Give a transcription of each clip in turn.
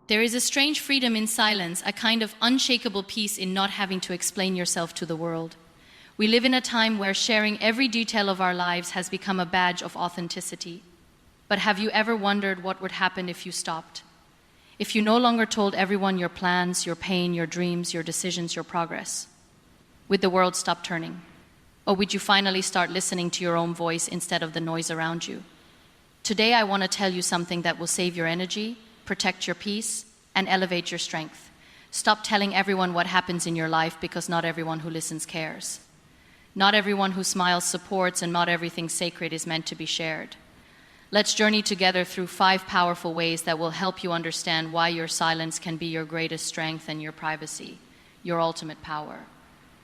There is a strange freedom in silence, a kind of unshakable peace in not having to explain yourself to the world. We live in a time where sharing every detail of our lives has become a badge of authenticity. But have you ever wondered what would happen if you stopped? If you no longer told everyone your plans, your pain, your dreams, your decisions, your progress? Would the world stop turning? Or would you finally start listening to your own voice instead of the noise around you? Today I want to tell you something that will save your energy, protect your peace, and elevate your strength. Stop telling everyone what happens in your life, because not everyone who listens cares. Not everyone who smiles supports, and not everything sacred is meant to be shared. Let's journey together through 5 powerful ways that will help you understand why your silence can be your greatest strength and your privacy, your ultimate power.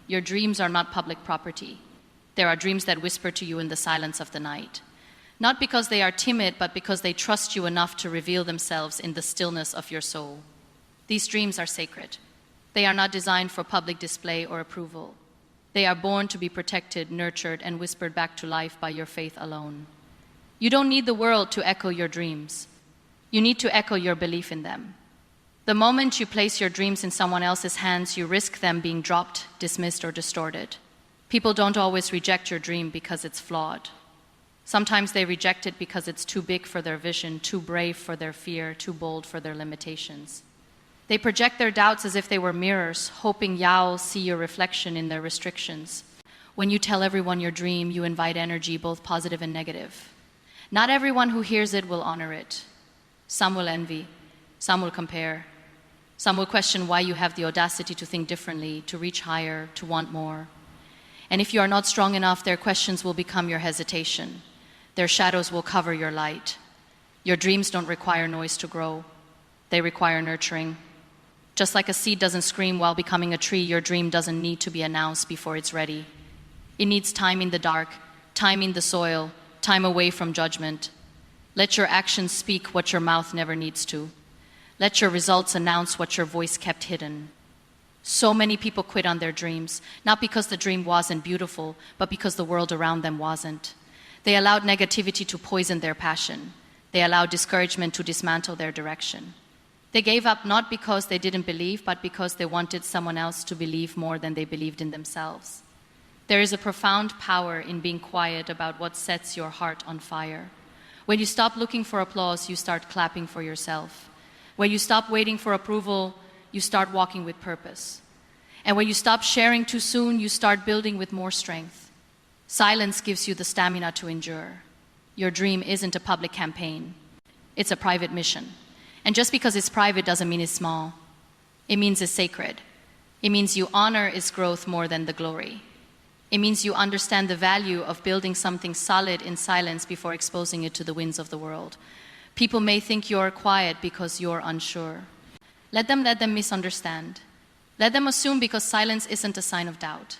Your dreams are not public property. There are dreams that whisper to you in the silence of the night. Not because they are timid, but because they trust you enough to reveal themselves in the stillness of your soul. These dreams are sacred. They are not designed for public display or approval. They are born to be protected, nurtured, and whispered back to life by your faith alone. You don't need the world to echo your dreams. You need to echo your belief in them. The moment you place your dreams in someone else's hands, you risk them being dropped, dismissed, or distorted. People don't always reject your dream because it's flawed. Sometimes they reject it because it's too big for their vision, too brave for their fear, too bold for their limitations. They project their doubts as if they were mirrors, hoping you'll see your reflection in their restrictions. When you tell everyone your dream, you invite energy, both positive and negative. Not everyone who hears it will honor it. Some will envy, some will compare, some will question why you have the audacity to think differently, to reach higher, to want more. And if you are not strong enough, their questions will become your hesitation. Their shadows will cover your light. Your dreams don't require noise to grow. They require nurturing. Just like a seed doesn't scream while becoming a tree, your dream doesn't need to be announced before it's ready. It needs time in the dark, time in the soil, time away from judgment. Let your actions speak what your mouth never needs to. Let your results announce what your voice kept hidden. So many people quit on their dreams, not because the dream wasn't beautiful, but because the world around them wasn't. They allowed negativity to poison their passion. They allowed discouragement to dismantle their direction. They gave up not because they didn't believe, but because they wanted someone else to believe more than they believed in themselves. There is a profound power in being quiet about what sets your heart on fire. When you stop looking for applause, you start clapping for yourself. When you stop waiting for approval, you start walking with purpose. And when you stop sharing too soon, you start building with more strength. Silence gives you the stamina to endure. Your dream isn't a public campaign. It's a private mission. And just because it's private doesn't mean it's small. It means it's sacred. It means you honor its growth more than the glory. It means you understand the value of building something solid in silence before exposing it to the winds of the world. People may think you're quiet because you're unsure. Let them misunderstand. Let them assume, because silence isn't a sign of doubt.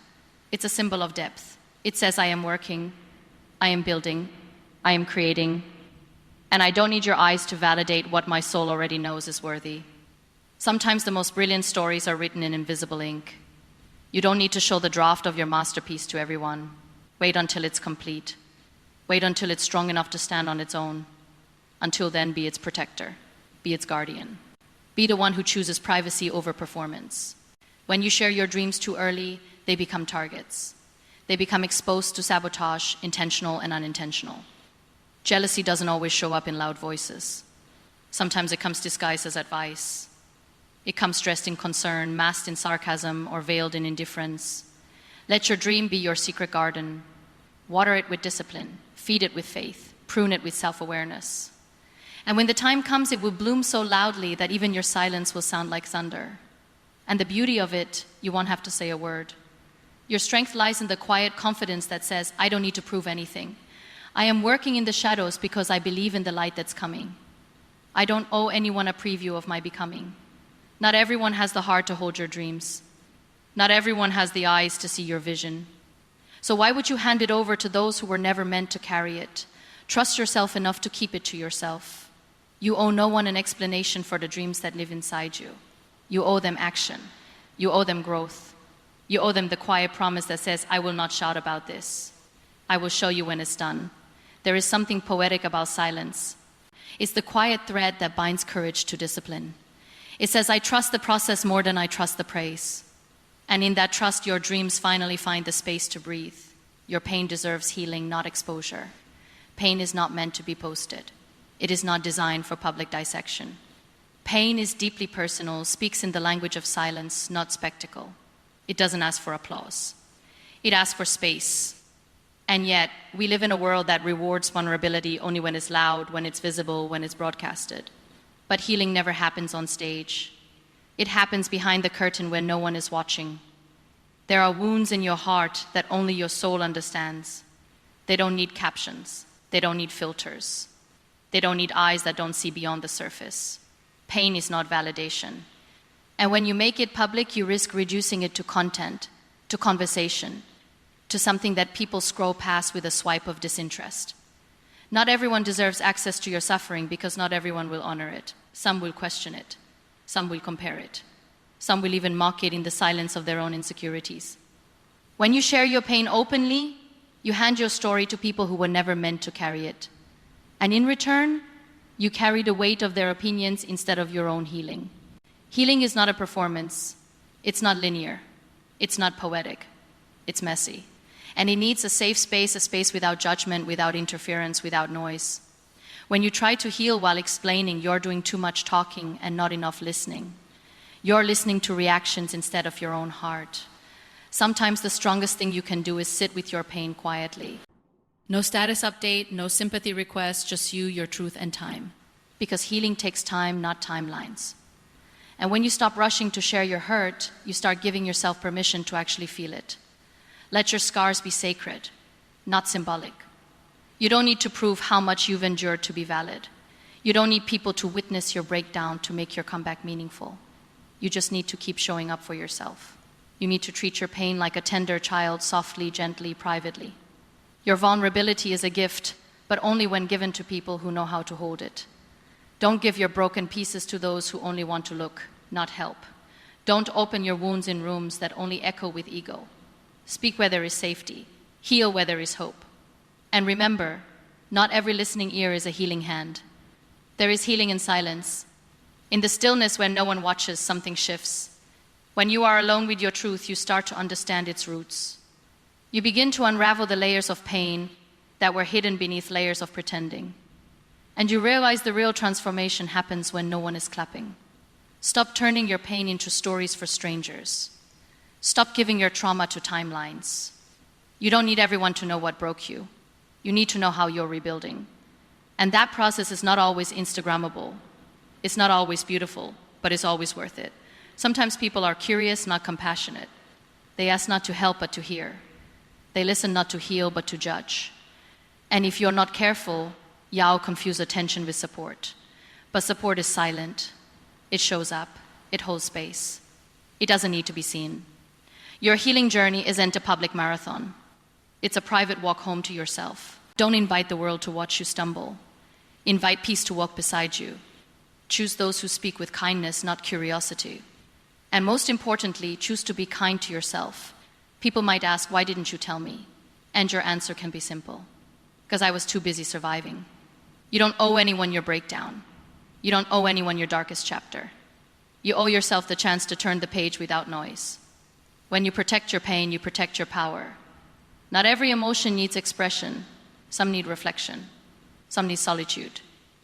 It's a symbol of depth. It says, I am working, I am building, I am creating, and I don't need your eyes to validate what my soul already knows is worthy. Sometimes the most brilliant stories are written in invisible ink. You don't need to show the draft of your masterpiece to everyone. Wait until it's complete. Wait until it's strong enough to stand on its own. Until then, be its protector, be its guardian. Be the one who chooses privacy over performance. When you share your dreams too early, they become targets. They become exposed to sabotage, intentional and unintentional. Jealousy doesn't always show up in loud voices. Sometimes it comes disguised as advice. It comes dressed in concern, masked in sarcasm, or veiled in indifference. Let your dream be your secret garden. Water it with discipline, feed it with faith, prune it with self-awareness. And when the time comes, it will bloom so loudly that even your silence will sound like thunder. And the beauty of it, you won't have to say a word. Your strength lies in the quiet confidence that says, I don't need to prove anything. I am working in the shadows because I believe in the light that's coming. I don't owe anyone a preview of my becoming. Not everyone has the heart to hold your dreams. Not everyone has the eyes to see your vision. So why would you hand it over to those who were never meant to carry it? Trust yourself enough to keep it to yourself. You owe no one an explanation for the dreams that live inside you. You owe them action. You owe them growth. You owe them the quiet promise that says, I will not shout about this. I will show you when it's done. There is something poetic about silence. It's the quiet thread that binds courage to discipline. It says, I trust the process more than I trust the praise. And in that trust, your dreams finally find the space to breathe. Your pain deserves healing, not exposure. Pain is not meant to be posted. It is not designed for public dissection. Pain is deeply personal, speaks in the language of silence, not spectacle. It doesn't ask for applause. It asks for space. And yet, we live in a world that rewards vulnerability only when it's loud, when it's visible, when it's broadcasted. But healing never happens on stage. It happens behind the curtain when no one is watching. There are wounds in your heart that only your soul understands. They don't need captions. They don't need filters. They don't need eyes that don't see beyond the surface. Pain is not validation. And when you make it public, you risk reducing it to content, to conversation, to something that people scroll past with a swipe of disinterest. Not everyone deserves access to your suffering because not everyone will honor it. Some will question it. Some will compare it. Some will even mock it in the silence of their own insecurities. When you share your pain openly, you hand your story to people who were never meant to carry it. And in return, you carry the weight of their opinions instead of your own healing. Healing is not a performance. It's not linear. It's not poetic. It's messy. And it needs a safe space, a space without judgment, without interference, without noise. When you try to heal while explaining, you're doing too much talking and not enough listening. You're listening to reactions instead of your own heart. Sometimes the strongest thing you can do is sit with your pain quietly. No status update, no sympathy request, just you, your truth, and time. Because healing takes time, not timelines. And when you stop rushing to share your hurt, you start giving yourself permission to actually feel it. Let your scars be sacred, not symbolic. You don't need to prove how much you've endured to be valid. You don't need people to witness your breakdown to make your comeback meaningful. You just need to keep showing up for yourself. You need to treat your pain like a tender child, softly, gently, privately. Your vulnerability is a gift, but only when given to people who know how to hold it. Don't give your broken pieces to those who only want to look, not help. Don't open your wounds in rooms that only echo with ego. Speak where there is safety. Heal where there is hope. And remember, not every listening ear is a healing hand. There is healing in silence. In the stillness when no one watches, something shifts. When you are alone with your truth, you start to understand its roots. You begin to unravel the layers of pain that were hidden beneath layers of pretending. And you realize the real transformation happens when no one is clapping. Stop turning your pain into stories for strangers. Stop giving your trauma to timelines. You don't need everyone to know what broke you. You need to know how you're rebuilding. And that process is not always Instagrammable. It's not always beautiful, but it's always worth it. Sometimes people are curious, not compassionate. They ask not to help, but to hear. They listen not to heal, but to judge. And if you're not careful, you'll confuse attention with support. But support is silent. It shows up. It holds space. It doesn't need to be seen. Your healing journey isn't a public marathon. It's a private walk home to yourself. Don't invite the world to watch you stumble. Invite peace to walk beside you. Choose those who speak with kindness, not curiosity. And most importantly, choose to be kind to yourself. People might ask, why didn't you tell me? And your answer can be simple. Because I was too busy surviving. You don't owe anyone your breakdown. You don't owe anyone your darkest chapter. You owe yourself the chance to turn the page without noise. When you protect your pain, you protect your power. Not every emotion needs expression. Some need reflection. Some need solitude.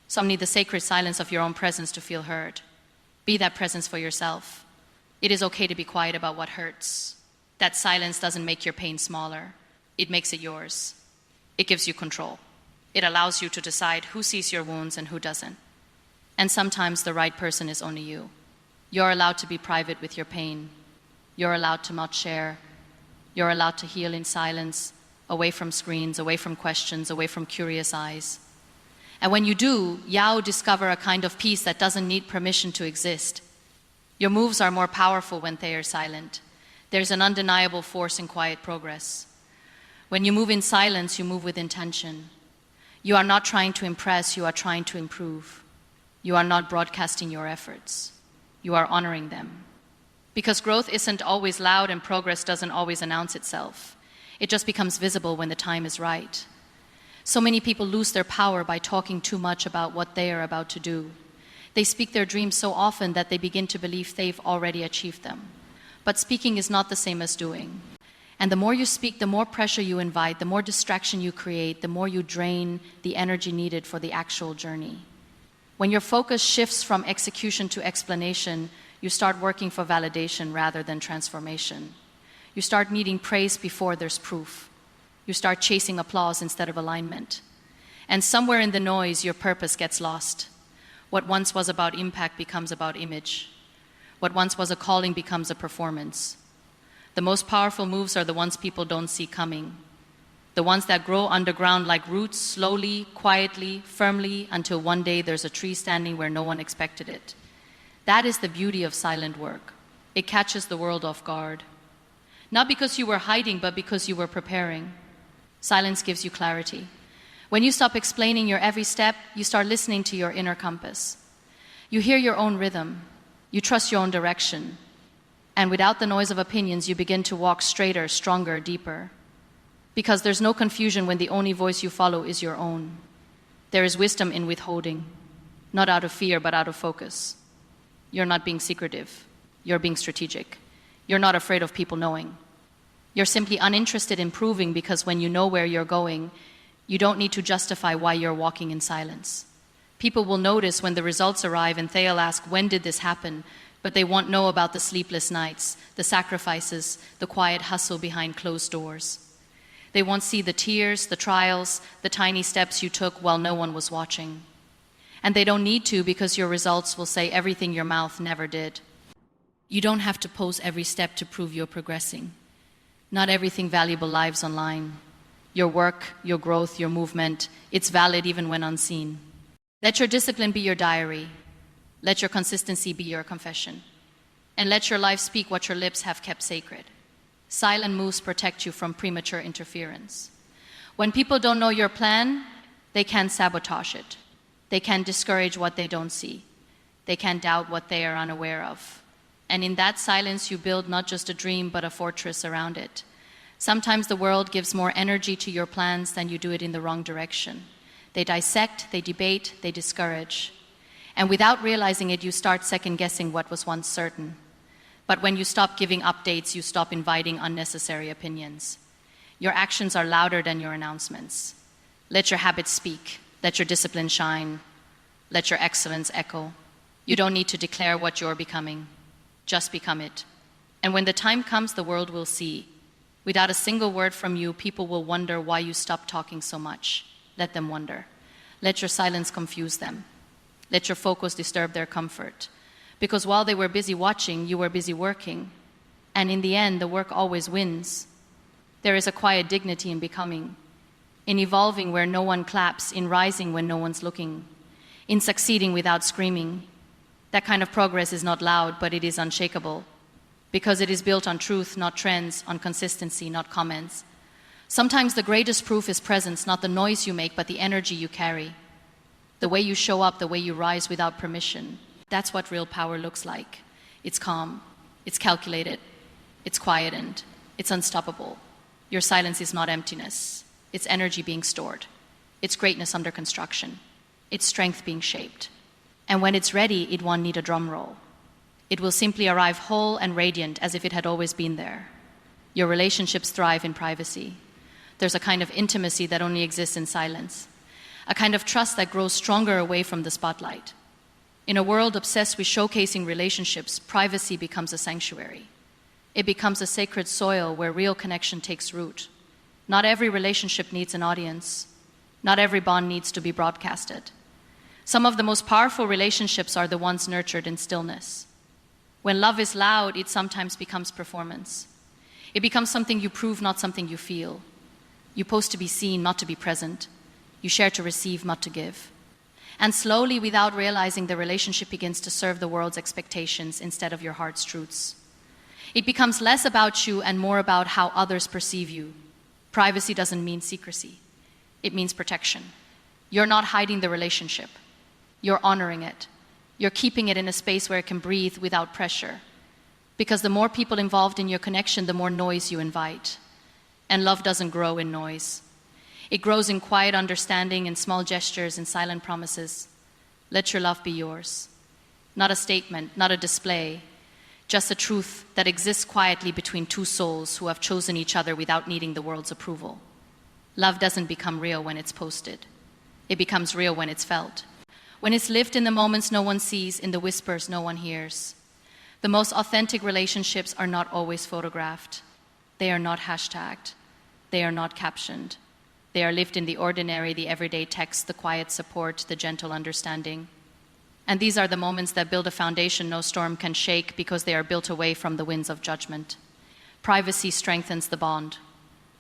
Some need the sacred silence of your own presence to feel heard. Be that presence for yourself. It is okay to be quiet about what hurts. That silence doesn't make your pain smaller. It makes it yours. It gives you control. It allows you to decide who sees your wounds and who doesn't. And sometimes the right person is only you. You're allowed to be private with your pain. You're allowed to not share. You're allowed to heal in silence, away from screens, away from questions, away from curious eyes. And when you do, you'll discover a kind of peace that doesn't need permission to exist. Your moves are more powerful when they are silent. There's an undeniable force in quiet progress. When you move in silence, you move with intention. You are not trying to impress, you are trying to improve. You are not broadcasting your efforts. You are honoring them. Because growth isn't always loud and progress doesn't always announce itself. It just becomes visible when the time is right. So many people lose their power by talking too much about what they are about to do. They speak their dreams so often that they begin to believe they've already achieved them. But speaking is not the same as doing. And the more you speak, the more pressure you invite, the more distraction you create, the more you drain the energy needed for the actual journey. When your focus shifts from execution to explanation, you start working for validation rather than transformation. You start needing praise before there's proof. You start chasing applause instead of alignment. And somewhere in the noise, your purpose gets lost. What once was about impact becomes about image. What once was a calling becomes a performance. The most powerful moves are the ones people don't see coming. The ones that grow underground like roots, slowly, quietly, firmly, until one day there's a tree standing where no one expected it. That is the beauty of silent work. It catches the world off guard. Not because you were hiding, but because you were preparing. Silence gives you clarity. When you stop explaining your every step, you start listening to your inner compass. You hear your own rhythm. You trust your own direction. And without the noise of opinions, you begin to walk straighter, stronger, deeper. Because there's no confusion when the only voice you follow is your own. There is wisdom in withholding, not out of fear, but out of focus. You're not being secretive. You're being strategic. You're not afraid of people knowing. You're simply uninterested in proving, because when you know where you're going, you don't need to justify why you're walking in silence. People will notice when the results arrive and they'll ask, when did this happen? But they won't know about the sleepless nights, the sacrifices, the quiet hustle behind closed doors. They won't see the tears, the trials, the tiny steps you took while no one was watching. And they don't need to, because your results will say everything your mouth never did. You don't have to post every step to prove you're progressing. Not everything valuable lives online. Your work, your growth, your movement, it's valid even when unseen. Let your discipline be your diary. Let your consistency be your confession. And let your life speak what your lips have kept sacred. Silent moves protect you from premature interference. When people don't know your plan, they can sabotage it. They can discourage what they don't see. They can doubt what they are unaware of. And in that silence, you build not just a dream, but a fortress around it. Sometimes the world gives more energy to your plans than you do it in the wrong direction. They dissect, they debate, they discourage. And without realizing it, you start second-guessing what was once certain. But when you stop giving updates, you stop inviting unnecessary opinions. Your actions are louder than your announcements. Let your habits speak. Let your discipline shine. Let your excellence echo. You don't need to declare what you're becoming. Just become it. And when the time comes, the world will see. Without a single word from you, people will wonder why you stopped talking so much. Let them wonder. Let your silence confuse them. Let your focus disturb their comfort. Because while they were busy watching, you were busy working. And in the end, the work always wins. There is a quiet dignity in becoming, in evolving where no one claps, in rising when no one's looking, in succeeding without screaming. That kind of progress is not loud, but it is unshakable. Because it is built on truth, not trends, on consistency, not comments. Sometimes the greatest proof is presence, not the noise you make, but the energy you carry. The way you show up, the way you rise without permission. That's what real power looks like. It's calm, it's calculated, it's quietened, it's unstoppable. Your silence is not emptiness. It's energy being stored. It's greatness under construction. It's strength being shaped. And when it's ready, it won't need a drum roll. It will simply arrive whole and radiant as if it had always been there. Your relationships thrive in privacy. There's a kind of intimacy that only exists in silence. A kind of trust that grows stronger away from the spotlight. In a world obsessed with showcasing relationships, privacy becomes a sanctuary. It becomes a sacred soil where real connection takes root. Not every relationship needs an audience. Not every bond needs to be broadcasted. Some of the most powerful relationships are the ones nurtured in stillness. When love is loud, it sometimes becomes performance. It becomes something you prove, not something you feel. You post to be seen, not to be present. You share to receive, not to give. And slowly, without realizing, the relationship begins to serve the world's expectations instead of your heart's truths. It becomes less about you and more about how others perceive you. Privacy doesn't mean secrecy. It means protection. You're not hiding the relationship. You're honoring it. You're keeping it in a space where it can breathe without pressure. Because the more people involved in your connection, the more noise you invite. And love doesn't grow in noise. It grows in quiet understanding, in small gestures, in silent promises. Let your love be yours. Not a statement, not a display, just a truth that exists quietly between two souls who have chosen each other without needing the world's approval. Love doesn't become real when it's posted. It becomes real when it's felt. When it's lived in the moments no one sees, in the whispers no one hears. The most authentic relationships are not always photographed. They are not hashtagged. They are not captioned. They are lived in the ordinary, the everyday text, the quiet support, the gentle understanding. And these are the moments that build a foundation no storm can shake because they are built away from the winds of judgment. Privacy strengthens the bond.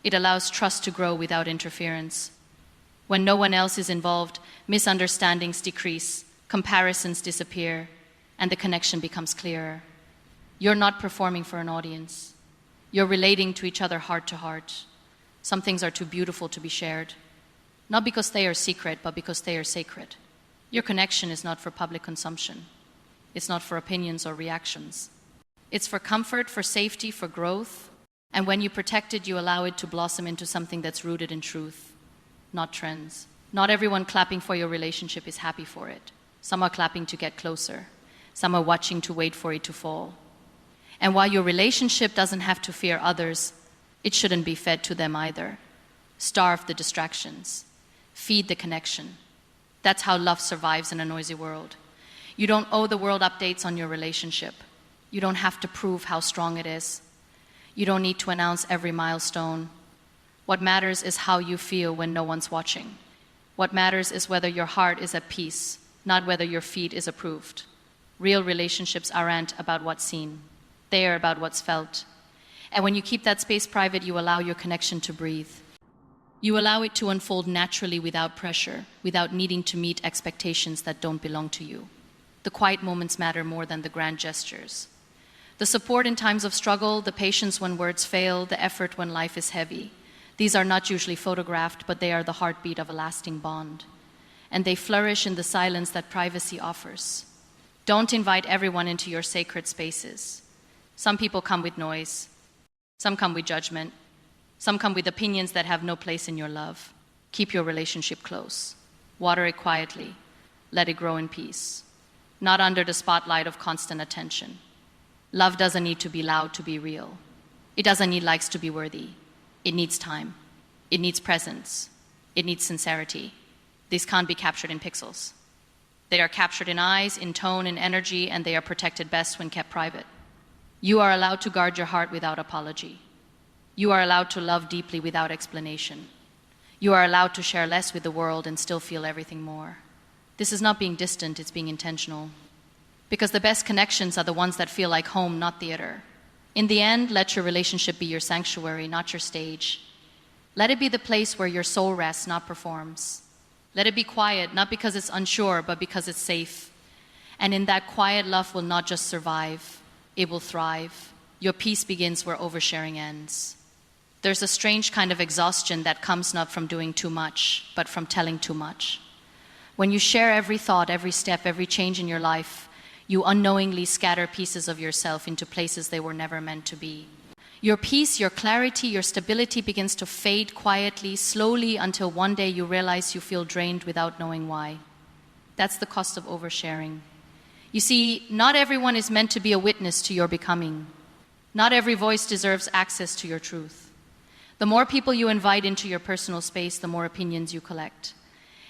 It allows trust to grow without interference. When no one else is involved, misunderstandings decrease, comparisons disappear, and the connection becomes clearer. You're not performing for an audience. You're relating to each other heart to heart. Some things are too beautiful to be shared, not because they are secret, but because they are sacred. Your connection is not for public consumption. It's not for opinions or reactions. It's for comfort, for safety, for growth. And when you protect it, you allow it to blossom into something that's rooted in truth, not trends. Not everyone clapping for your relationship is happy for it. Some are clapping to get closer. Some are watching to wait for it to fall. And while your relationship doesn't have to fear others, it shouldn't be fed to them either. Starve the distractions. Feed the connection. That's how love survives in a noisy world. You don't owe the world updates on your relationship. You don't have to prove how strong it is. You don't need to announce every milestone. What matters is how you feel when no one's watching. What matters is whether your heart is at peace, not whether your feed is approved. Real relationships aren't about what's seen. They are about what's felt. And when you keep that space private, you allow your connection to breathe. You allow it to unfold naturally without pressure, without needing to meet expectations that don't belong to you. The quiet moments matter more than the grand gestures. The support in times of struggle, the patience when words fail, the effort when life is heavy. These are not usually photographed, but they are the heartbeat of a lasting bond. And they flourish in the silence that privacy offers. Don't invite everyone into your sacred spaces. Some people come with noise. Some come with judgment. Some come with opinions that have no place in your love. Keep your relationship close. Water it quietly. Let it grow in peace. Not under the spotlight of constant attention. Love doesn't need to be loud to be real. It doesn't need likes to be worthy. It needs time. It needs presence. It needs sincerity. These can't be captured in pixels. They are captured in eyes, in tone, in energy, and they are protected best when kept private. You are allowed to guard your heart without apology. You are allowed to love deeply without explanation. You are allowed to share less with the world and still feel everything more. This is not being distant, it's being intentional. Because the best connections are the ones that feel like home, not theater. In the end, let your relationship be your sanctuary, not your stage. Let it be the place where your soul rests, not performs. Let it be quiet, not because it's unsure, but because it's safe. And in that quiet, love will not just survive, it will thrive. Your peace begins where oversharing ends. There's a strange kind of exhaustion that comes not from doing too much, but from telling too much. When you share every thought, every step, every change in your life, you unknowingly scatter pieces of yourself into places they were never meant to be. Your peace, your clarity, your stability begins to fade quietly, slowly, until one day you realize you feel drained without knowing why. That's the cost of oversharing. You see, not everyone is meant to be a witness to your becoming. Not every voice deserves access to your truth. The more people you invite into your personal space, the more opinions you collect.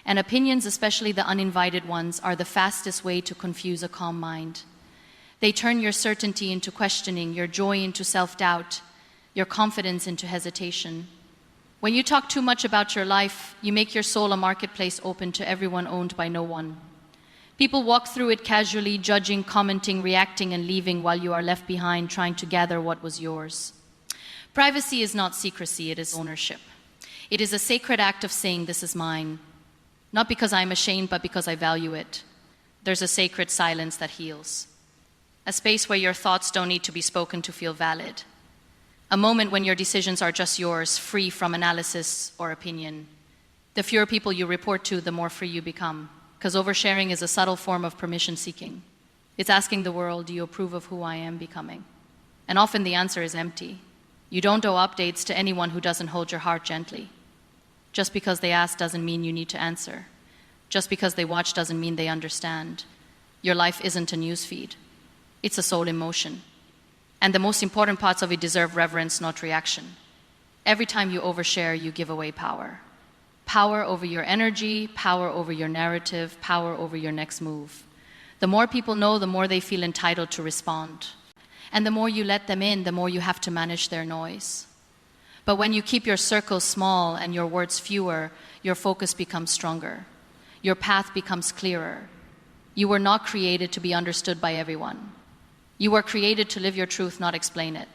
And opinions, especially the uninvited ones, are the fastest way to confuse a calm mind. They turn your certainty into questioning, your joy into self-doubt, your confidence into hesitation. When you talk too much about your life, you make your soul a marketplace open to everyone, owned by no one. People walk through it casually, judging, commenting, reacting, and leaving, while you are left behind trying to gather what was yours. Privacy is not secrecy, it is ownership. It is a sacred act of saying, "This is mine." Not because I'm ashamed, but because I value it. There's a sacred silence that heals. A space where your thoughts don't need to be spoken to feel valid. A moment when your decisions are just yours, free from analysis or opinion. The fewer people you report to, the more free you become. Because oversharing is a subtle form of permission seeking. It's asking the world, do you approve of who I am becoming? And often the answer is empty. You don't owe updates to anyone who doesn't hold your heart gently. Just because they ask doesn't mean you need to answer. Just because they watch doesn't mean they understand. Your life isn't a news feed. It's a soul in motion. And the most important parts of it deserve reverence, not reaction. Every time you overshare, you give away power. Power over your energy, power over your narrative, power over your next move. The more people know, the more they feel entitled to respond. And the more you let them in, the more you have to manage their noise. But when you keep your circle small and your words fewer, your focus becomes stronger. Your path becomes clearer. You were not created to be understood by everyone. You were created to live your truth, not explain it.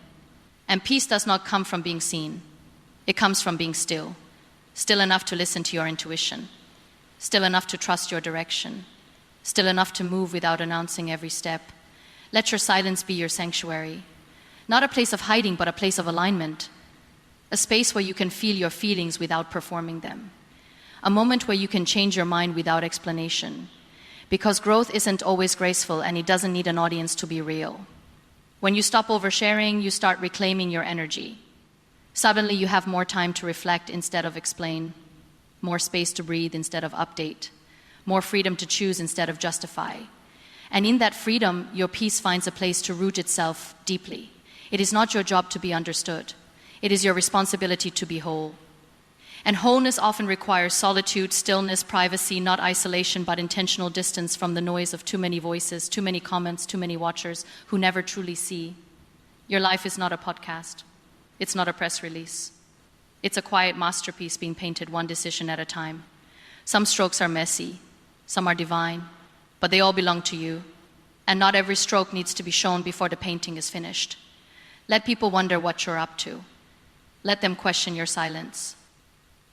And peace does not come from being seen. It comes from being still. Still enough to listen to your intuition. Still enough to trust your direction. Still enough to move without announcing every step. Let your silence be your sanctuary. Not a place of hiding, but a place of alignment. A space where you can feel your feelings without performing them. A moment where you can change your mind without explanation. Because growth isn't always graceful and it doesn't need an audience to be real. When you stop oversharing, you start reclaiming your energy. Suddenly you have more time to reflect instead of explain. More space to breathe instead of update. More freedom to choose instead of justify. And in that freedom, your peace finds a place to root itself deeply. It is not your job to be understood. It is your responsibility to be whole. And wholeness often requires solitude, stillness, privacy, not isolation, but intentional distance from the noise of too many voices, too many comments, too many watchers who never truly see. Your life is not a podcast. It's not a press release. It's a quiet masterpiece being painted one decision at a time. Some strokes are messy, some are divine, but they all belong to you. And not every stroke needs to be shown before the painting is finished. Let people wonder what you're up to. Let them question your silence.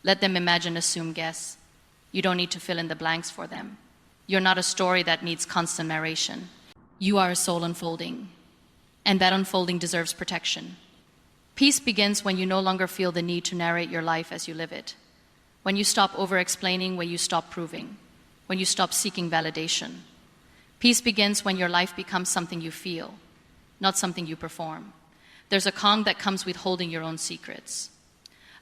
Let them imagine, assume, guess. You don't need to fill in the blanks for them. You're not a story that needs constant narration. You are a soul unfolding, and that unfolding deserves protection. Peace begins when you no longer feel the need to narrate your life as you live it. When you stop over-explaining, when you stop proving, when you stop seeking validation. Peace begins when your life becomes something you feel, not something you perform. There's a calm that comes with holding your own secrets.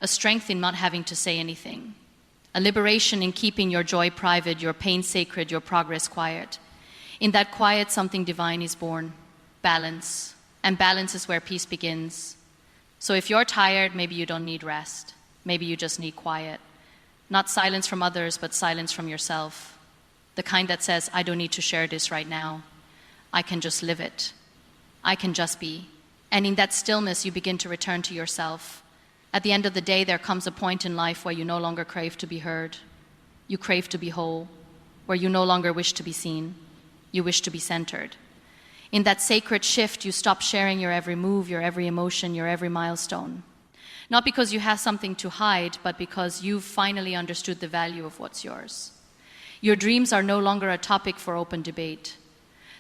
A strength in not having to say anything. A liberation in keeping your joy private, your pain sacred, your progress quiet. In that quiet, something divine is born. Balance. And balance is where peace begins. So if you're tired, maybe you don't need rest. Maybe you just need quiet. Not silence from others, but silence from yourself. The kind that says, I don't need to share this right now. I can just live it. I can just be. And in that stillness, you begin to return to yourself. At the end of the day, there comes a point in life where you no longer crave to be heard. You crave to be whole, where you no longer wish to be seen. You wish to be centered. In that sacred shift, you stop sharing your every move, your every emotion, your every milestone. Not because you have something to hide, but because you've finally understood the value of what's yours. Your dreams are no longer a topic for open debate.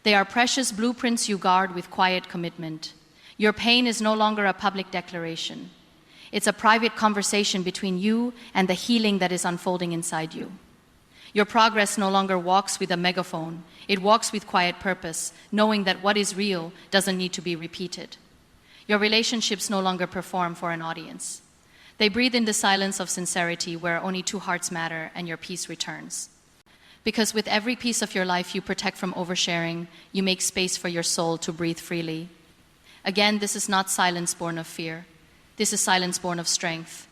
They are precious blueprints you guard with quiet commitment. Your pain is no longer a public declaration. It's a private conversation between you and the healing that is unfolding inside you. Your progress no longer walks with a megaphone. It walks with quiet purpose, knowing that what is real doesn't need to be repeated. Your relationships no longer perform for an audience. They breathe in the silence of sincerity where only two hearts matter and your peace returns. Because with every piece of your life you protect from oversharing, you make space for your soul to breathe freely. Again, this is not silence born of fear. This is silence born of strength.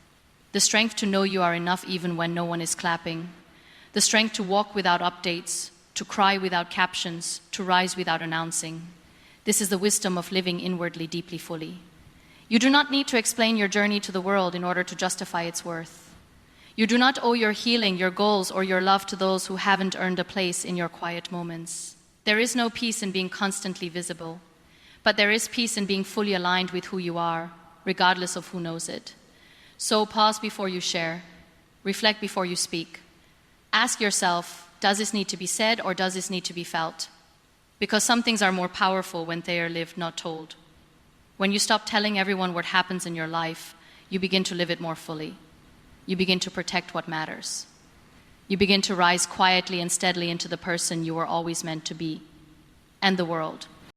The strength to know you are enough even when no one is clapping. The strength to walk without updates, to cry without captions, to rise without announcing. This is the wisdom of living inwardly, deeply, fully. You do not need to explain your journey to the world in order to justify its worth. You do not owe your healing, your goals, or your love to those who haven't earned a place in your quiet moments. There is no peace in being constantly visible, but there is peace in being fully aligned with who you are, regardless of who knows it. So pause before you share. Reflect before you speak. Ask yourself, does this need to be said or does this need to be felt? Because some things are more powerful when they are lived, not told. When you stop telling everyone what happens in your life, you begin to live it more fully. You begin to protect what matters. You begin to rise quietly and steadily into the person you were always meant to be, and the world.